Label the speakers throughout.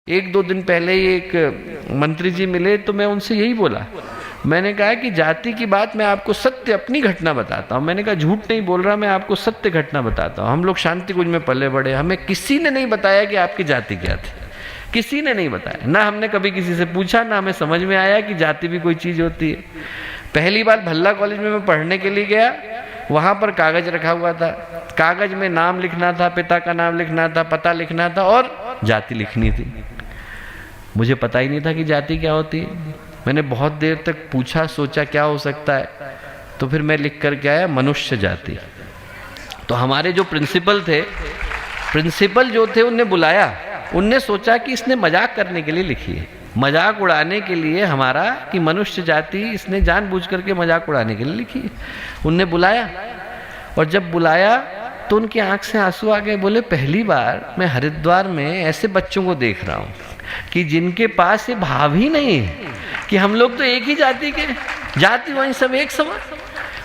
Speaker 1: 1-2 दिन पहले ही एक मंत्री जी मिले तो मैं उनसे यही बोला, मैंने कहा कि जाति की बात मैं आपको सत्य अपनी घटना बताता हूँ। मैंने कहा झूठ नहीं बोल रहा, मैं आपको सत्य घटना बताता हूँ। हम लोग शांति कुंज में पले बड़े, हमें किसी ने नहीं बताया कि आपकी जाति क्या थी, किसी ने नहीं बताया। ना हमने कभी किसी से पूछा, ना हमें समझ में आया कि जाति भी कोई चीज़ होती है। पहली बार भल्ला कॉलेज में मैं पढ़ने के लिए गया, वहाँ पर कागज रखा हुआ था, कागज में नाम लिखना था, पिता का नाम लिखना था, पता लिखना था और जाति लिखनी थी। मुझे पता ही नहीं था कि जाति क्या होती है। मैंने बहुत देर तक पूछा, सोचा क्या हो सकता है, तो फिर मैं लिख कर के आया मनुष्य जाति। तो हमारे जो प्रिंसिपल जो थे उन्हें बुलाया, उनने सोचा कि इसने मजाक करने के लिए लिखी है, मजाक उड़ाने के लिए हमारा, कि मनुष्य जाति इसने जानबूझ करके मजाक उड़ाने के लिए लिखी है। उनने बुलाया और जब बुलाया तो उनकी आंख से आंसू आ गए। बोले पहली बार मैं हरिद्वार में ऐसे बच्चों को देख रहा हूँ कि जिनके पास ये भाव ही नहीं है कि हम लोग तो एक ही जाति के, जाति वंश सब एक समान।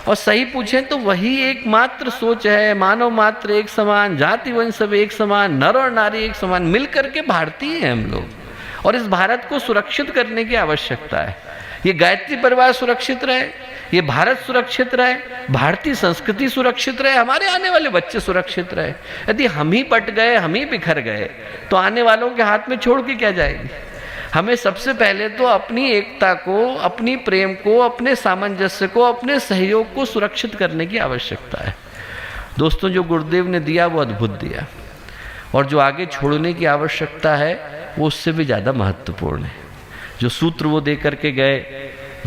Speaker 1: और सही पूछें तो वही एकमात्र सोच है, मानव मात्र एक समान, जाति वंश सब एक समान, नर और नारी एक समान, मिल करके भारतीय हैं हम लोग। और इस भारत को सुरक्षित करने की आवश्यकता है। ये गायत्री परिवार सुरक्षित रहे, ये भारत सुरक्षित रहे, भारतीय संस्कृति सुरक्षित रहे, हमारे आने वाले बच्चे सुरक्षित रहे। यदि हम ही बट गए, हम ही बिखर गए, तो आने वालों के हाथ में छोड़ के क्या जाएंगे। हमें सबसे पहले तो अपनी एकता को, अपनी प्रेम को, अपने सामंजस्य को, अपने सहयोग को सुरक्षित करने की आवश्यकता है। दोस्तों, जो गुरुदेव ने दिया वो अद्भुत दिया, और जो आगे छोड़ने की आवश्यकता है वो उससे भी ज़्यादा महत्वपूर्ण है। जो सूत्र वो दे करके गए,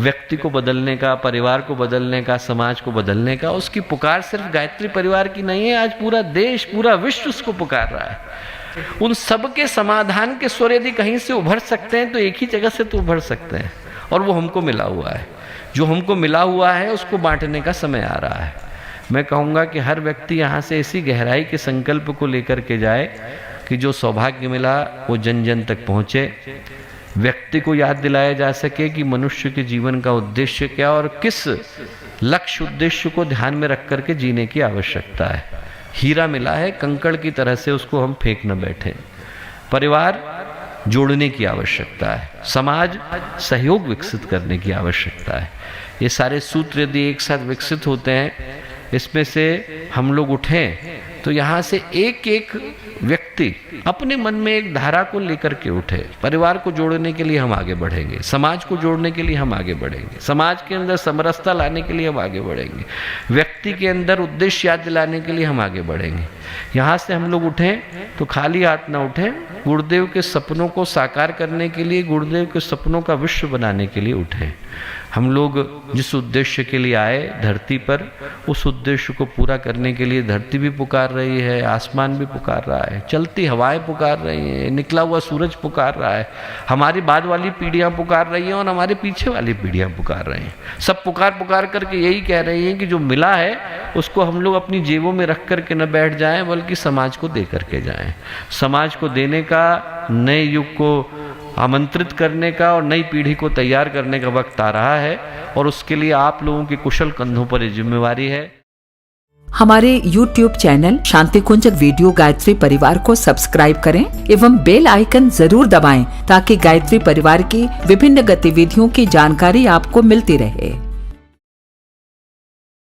Speaker 1: व्यक्ति को बदलने का, परिवार को बदलने का, समाज को बदलने का, उसकी पुकार सिर्फ गायत्री परिवार की नहीं है, आज पूरा देश, पूरा विश्व उसको पुकार रहा है। उन सब के समाधान के स्वर यदि कहीं से उभर सकते हैं तो एक ही जगह से तो उभर सकते हैं, और वो हमको मिला हुआ है। जो हमको मिला हुआ है उसको बांटने का समय आ रहा है। मैं कहूँगा कि हर व्यक्ति यहाँ से इसी गहराई के संकल्प को लेकर के जाए कि जो सौभाग्य मिला वो जन जन तक पहुँचे, व्यक्ति को याद दिलाया जा सके कि मनुष्य के जीवन का उद्देश्य क्या और किस लक्ष्य उद्देश्य को ध्यान में रख करके जीने की आवश्यकता है। हीरा मिला है, कंकड़ की तरह से उसको हम फेंक न बैठे। परिवार जोड़ने की आवश्यकता है, समाज सहयोग विकसित करने की आवश्यकता है। ये सारे सूत्र यदि एक साथ विकसित होते हैं, इसमें से हम लोग उठें तो यहाँ से एक एक व्यक्ति अपने मन में एक धारा को लेकर के उठे। परिवार को जोड़ने के लिए हम आगे बढ़ेंगे, समाज को जोड़ने के लिए हम आगे बढ़ेंगे, समाज के अंदर समरसता लाने के लिए हम आगे बढ़ेंगे, व्यक्ति के अंदर उद्देश्य याद दिलाने के लिए हम आगे बढ़ेंगे। यहाँ से हम लोग उठें तो खाली हाथ ना उठें, गुरुदेव के सपनों को साकार करने के लिए, गुरुदेव के सपनों का विश्व बनाने के लिए उठें। हम लोग जिस उद्देश्य के लिए आए धरती पर, उस उद्देश्य को पूरा करने के लिए धरती भी पुकार रही है, आसमान भी पुकार रहा है, चलती हवाएं पुकार रही हैं, निकला हुआ सूरज पुकार रहा है, हमारी बाद वाली पीढ़ियां पुकार रही हैं और हमारे पीछे वाली पीढ़ियां पुकार रही हैं। सब पुकार करके यही कह रही हैं कि जो मिला है उसको हम लोग अपनी जेबों में रख करके न बैठ जाएं, बल्कि समाज को दे करके जाएं। समाज को देने का, नए युग को आमंत्रित करने का और नई पीढ़ी को तैयार करने का वक्त आ रहा है, और उसके लिए आप लोगों के कुशल कंधों पर ये जिम्मेवारी है।
Speaker 2: हमारे YouTube चैनल शांति कुंज वीडियो गायत्री परिवार को सब्सक्राइब करें एवं बेल आइकन जरूर दबाएं ताकि गायत्री परिवार की विभिन्न गतिविधियों की जानकारी आपको मिलती रहे।